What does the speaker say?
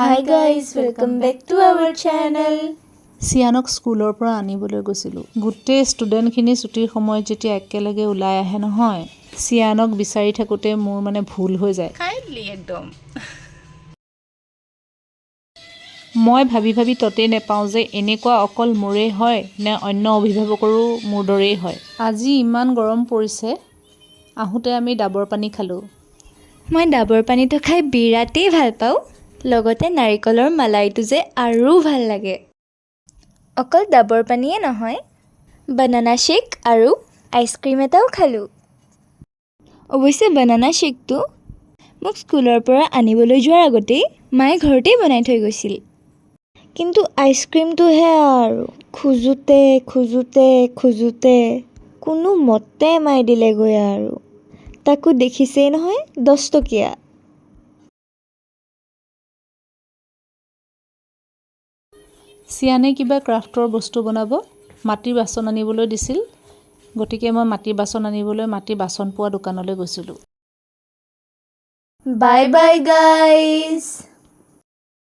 Hi guys, welcome back to our channel. চিয়ানক স্কুলৰ পৰা আনিবলৈ গৈছিলোঁ। গোটেই ষ্টুডেণ্টখিনি ছুটিৰ সময়ত যেতিয়া একেলগে ওলাই আহে নহয়, চিয়ানক বিচাৰি থাকোঁতে মোৰ মানে ভুল হৈ যায়। Kindly একদম। মই ভাবি ততেই নেপাওঁ যে এনেকুৱা অকল মোৰেই হয় নে অন্য অভিভাৱকৰো মোৰ দৰেই হয়। আজি ইমান গৰম পৰিছে, আহোঁতে আমি ডাবৰ পানী খালোঁ। মই ডাবৰ পানীটো খাই বিৰাটেই ভাল পাওঁ, লগতে নাৰিকলৰ মালাইটো যে আৰু ভাল লাগে। অকল ডাবৰ পানীয়ে নহয়, বানানা শ্বেক আৰু আইচক্ৰীম এটাও খালোঁ। অৱশ্যে বানানা শ্বেকটো মোক স্কুলৰ পৰা আনিবলৈ যোৱাৰ আগতেই মায়ে ঘৰতেই বনাই থৈ গৈছিল। কিন্তু আইচক্ৰীমটোহে আৰু খোজোঁতে কোনো মতে মায়ে দিলেগৈ আৰু। তাকো দেখিছেই নহয় 10 টকীয়া। চিয়ানে কিবা ক্ৰাফ্টৰ বস্তু বনাব, মাটিৰ বাচন আনিবলৈ দিছিল। গতিকে মই মাটিৰ বাচন আনিবলৈ মাটিৰ বাচন পোৱা দোকানলৈ গৈছিলোঁ। Bye bye guys.